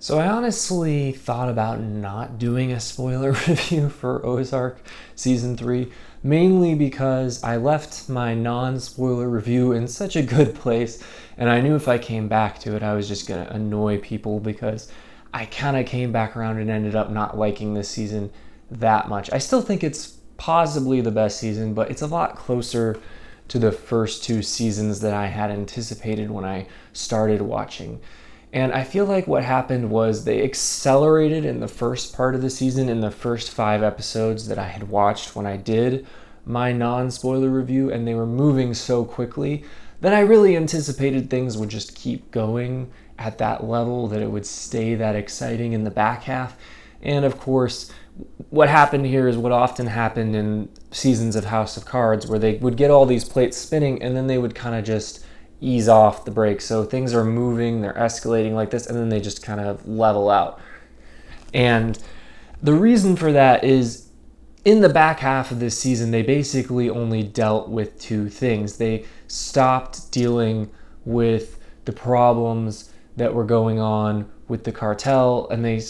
So I honestly thought about not doing a spoiler review for Ozark Season 3, mainly because I left my non-spoiler review in such a good place, and I knew if I came back to it, I was just going to annoy people because I kind of came back around and ended up not liking this season that much. I still think it's possibly the best season, but it's a lot closer to the first two seasons that I had anticipated when I started watching. And I feel like what happened was they accelerated in the first part of the season, in the first 5 episodes that I had watched when I did my non-spoiler review, and they were moving so quickly that I really anticipated things would just keep going at that level, that it would stay that exciting in the back half. And of course, what happened here is what often happened in seasons of House of Cards, where they would get all these plates spinning and then they would kind of just ease off the brakes. So things are moving, they're escalating like this, and then they just kind of level out. And the reason for that is in the back half of this season, they basically only dealt with 2 things. They stopped dealing with the problems that were going on with the cartel, and they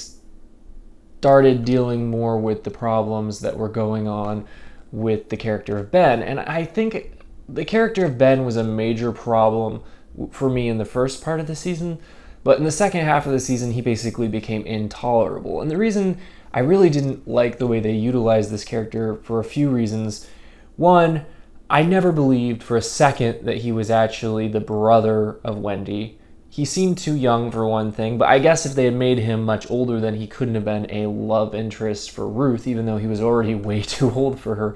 started dealing more with the problems that were going on with the character of Ben. And I think the character of Ben was a major problem for me in the first part of the season, but in the second half of the season, he basically became intolerable. And the reason I really didn't like the way they utilized this character for a few reasons. One, I never believed for a second that he was actually the brother of Wendy. He seemed too young for one thing, but I guess if they had made him much older, then he couldn't have been a love interest for Ruth, even though he was already way too old for her.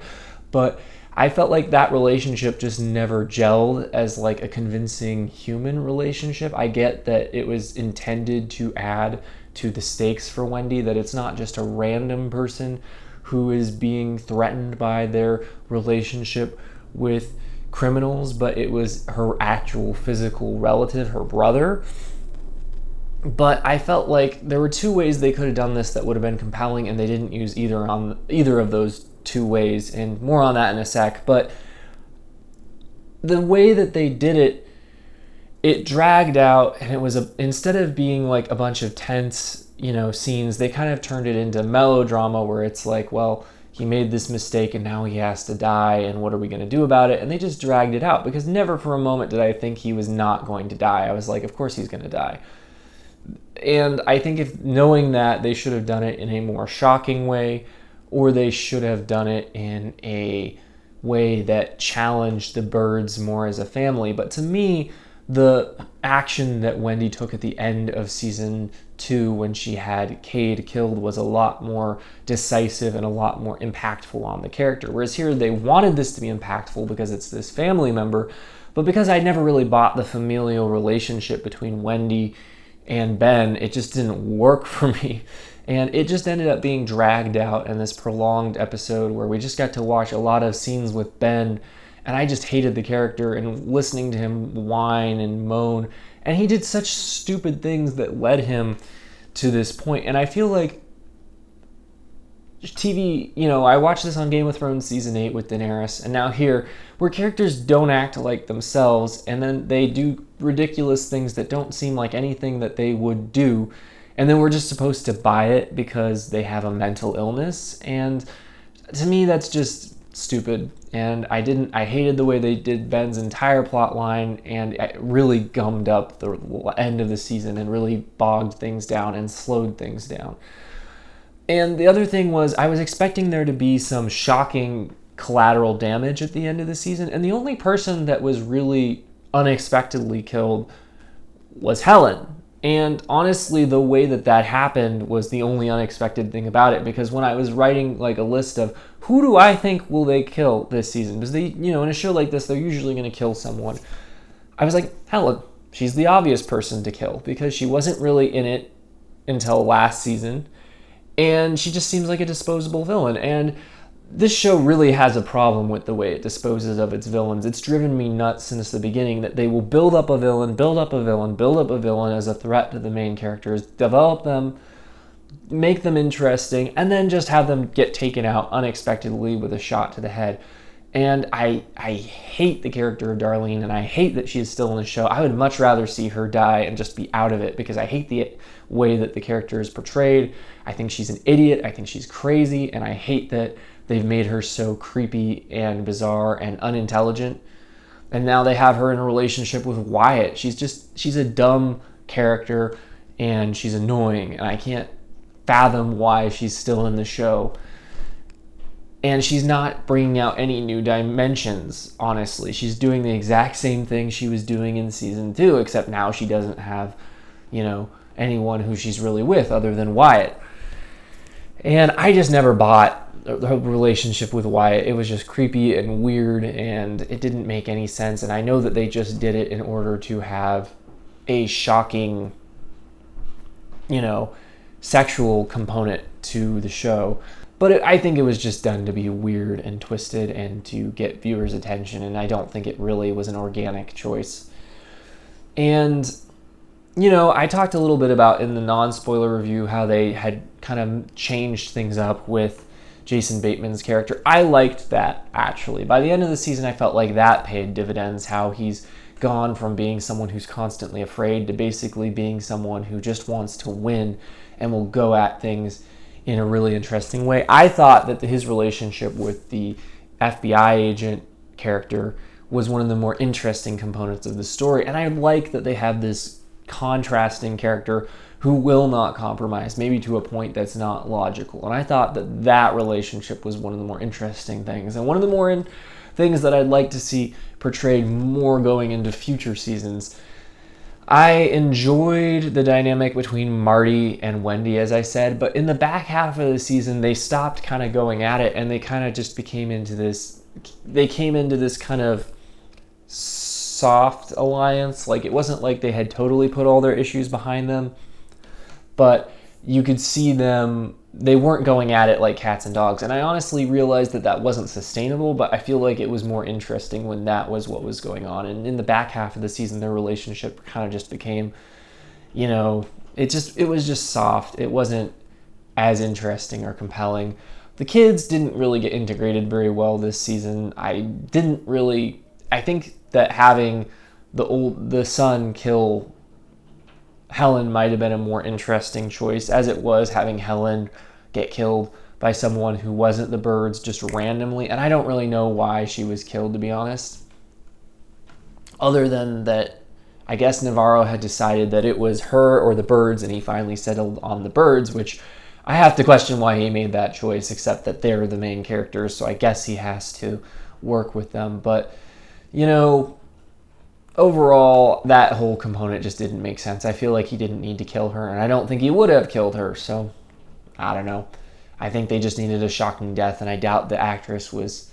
But I felt like that relationship just never gelled as like a convincing human relationship. I get that it was intended to add to the stakes for Wendy, that it's not just a random person who is being threatened by their relationship with criminals, but it was her actual physical relative, her brother. But I felt like there were 2 ways they could have done this that would have been compelling, and they didn't use either of those 2 ways, and more on that in a sec. But the way that they did it, it dragged out, and it was instead of being like a bunch of tense, scenes, they kind of turned it into melodrama where it's like, well, he made this mistake and now he has to die, and what are we going to do about it? And they just dragged it out, because never for a moment did I think he was not going to die. I was like, of course he's going to die. And I think if knowing that, they should have done it in a more shocking way, or they should have done it in a way that challenged the Byrdes more as a family. But to me, the action that Wendy took at the end of season 2 when she had Cade killed was a lot more decisive and a lot more impactful on the character. Whereas here, they wanted this to be impactful because it's this family member, but because I never really bought the familial relationship between Wendy and Ben, it just didn't work for me. And it just ended up being dragged out in this prolonged episode where we just got to watch a lot of scenes with Ben, and I just hated the character and listening to him whine and moan. And he did such stupid things that led him to this point. And I feel like TV, I watched this on Game of Thrones Season 8 with Daenerys, and now here, where characters don't act like themselves, and then they do ridiculous things that don't seem like anything that they would do, and then we're just supposed to buy it because they have a mental illness. And to me, that's just stupid. And I hated the way they did Ben's entire plot line, and it really gummed up the end of the season and really bogged things down and slowed things down. And the other thing was, I was expecting there to be some shocking collateral damage at the end of the season, and the only person that was really unexpectedly killed was Helen. And honestly, the way that happened was the only unexpected thing about it, because when I was writing like a list of who do I think will they kill this season, because they, in a show like this, they're usually going to kill someone, I was like, Helen. She's the obvious person to kill, because she wasn't really in it until last season, and she just seems like a disposable villain. And this show really has a problem with the way it disposes of its villains. It's driven me nuts since the beginning that they will build up a villain, build up a villain, build up a villain as a threat to the main characters, develop them, make them interesting, and then just have them get taken out unexpectedly with a shot to the head. And I hate the character of Darlene, and I hate that she is still in the show. I would much rather see her die and just be out of it, because I hate the way that the character is portrayed. I think she's an idiot. I think she's crazy, and I hate that they've made her so creepy and bizarre and unintelligent. And now they have her in a relationship with Wyatt. She's a dumb character, and she's annoying, and I can't fathom why she's still in the show. And she's not bringing out any new dimensions, honestly. She's doing the exact same thing she was doing in season 2, except now she doesn't have, anyone who she's really with other than Wyatt. And I just never bought her relationship with Wyatt. It was just creepy and weird, and it didn't make any sense. And I know that they just did it in order to have a shocking, sexual component to the show. But I think it was just done to be weird and twisted and to get viewers' attention, and I don't think it really was an organic choice. And, I talked a little bit about in the non-spoiler review how they had kind of changed things up with Jason Bateman's character. I liked that, actually. By the end of the season, I felt like that paid dividends, how he's gone from being someone who's constantly afraid to basically being someone who just wants to win and will go at things in a really interesting way. I thought that his relationship with the FBI agent character was one of the more interesting components of the story, and I like that they have this contrasting character who will not compromise, maybe to a point that's not logical. And I thought that that relationship was one of the more interesting things, and one of the more things that I'd like to see portrayed more going into future seasons. I enjoyed the dynamic between Marty and Wendy, as I said, but in the back half of the season, they stopped kind of going at it, and they kind of just came into this kind of soft alliance. Like, it wasn't like they had totally put all their issues behind them, but you could see they weren't going at it like cats and dogs. And I honestly realized that wasn't sustainable, but I feel like it was more interesting when that was what was going on. And in the back half of the season, their relationship kind of just became, it was just soft. It wasn't as interesting or compelling. The kids didn't really get integrated very well this season. I think that having the son kill Helen might have been a more interesting choice, as it was having Helen get killed by someone who wasn't the Birds just randomly. And I don't really know why she was killed, to be honest. Other than that, I guess Navarro had decided that it was her or the Birds, and he finally settled on the Birds, which I have to question why he made that choice, except that they're the main characters, so I guess he has to work with them. But, overall, that whole component just didn't make sense. I feel like he didn't need to kill her, and I don't think he would have killed her, so I don't know. I think they just needed a shocking death, and I doubt the actress was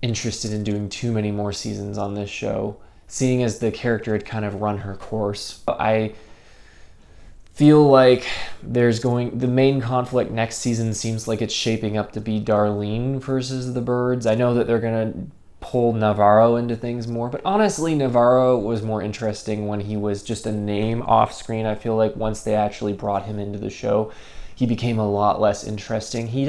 interested in doing too many more seasons on this show, seeing as the character had kind of run her course. I feel like the main conflict next season seems like it's shaping up to be Darlene versus the Birds. I know that they're going to pull Navarro into things more, but honestly, Navarro was more interesting when he was just a name off screen. I feel like once they actually brought him into the show, he became a lot less interesting. He's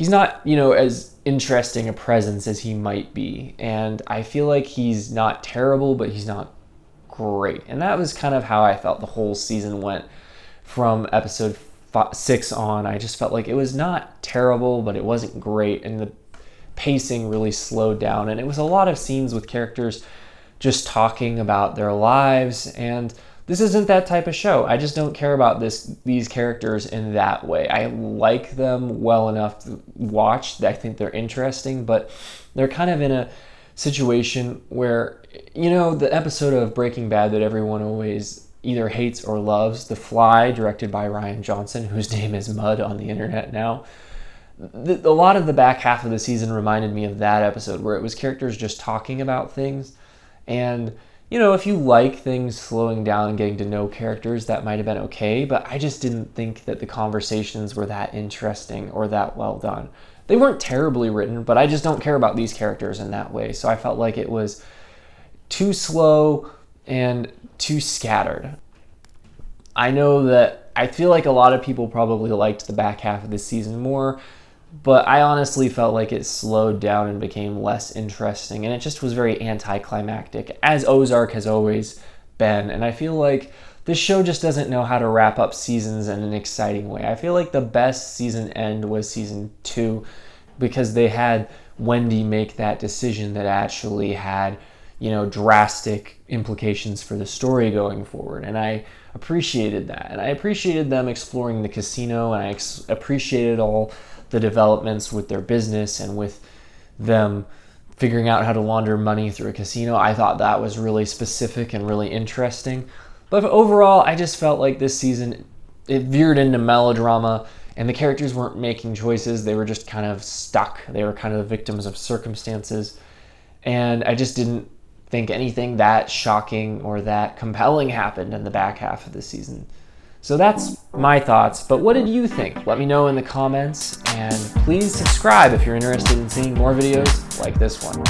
not, as interesting a presence as he might be, and I feel like he's not terrible, but he's not great. And that was kind of how I felt the whole season went from episode 6 on. I just felt like it was not terrible, but it wasn't great, and the pacing really slowed down, and it was a lot of scenes with characters just talking about their lives, and this isn't that type of show. I just don't care about these characters in that way. I like them well enough to watch. I think they're interesting, but they're kind of in a situation where, the episode of Breaking Bad that everyone always either hates or loves, The Fly, directed by Rian Johnson, whose name is Mud on the internet now. A lot of the back half of the season reminded me of that episode, where it was characters just talking about things. And, if you like things slowing down and getting to know characters, that might have been okay. But I just didn't think that the conversations were that interesting or that well done. They weren't terribly written, but I just don't care about these characters in that way. So I felt like it was too slow and too scattered. I know that I feel like a lot of people probably liked the back half of the season more, but I honestly felt like it slowed down and became less interesting, and it just was very anticlimactic, as Ozark has always been. And I feel like this show just doesn't know how to wrap up seasons in an exciting way. I feel like the best season end was season 2, because they had Wendy make that decision that actually had, drastic implications for the story going forward. And I appreciated that. And I appreciated them exploring the casino, and I appreciated all the developments with their business and with them figuring out how to launder money through a casino. I thought that was really specific and really interesting. But overall, I just felt like this season, it veered into melodrama, and the characters weren't making choices. They were just kind of stuck. They were kind of victims of circumstances. And I just didn't think anything that shocking or that compelling happened in the back half of the season. So that's my thoughts, but what did you think? Let me know in the comments, and please subscribe if you're interested in seeing more videos like this one.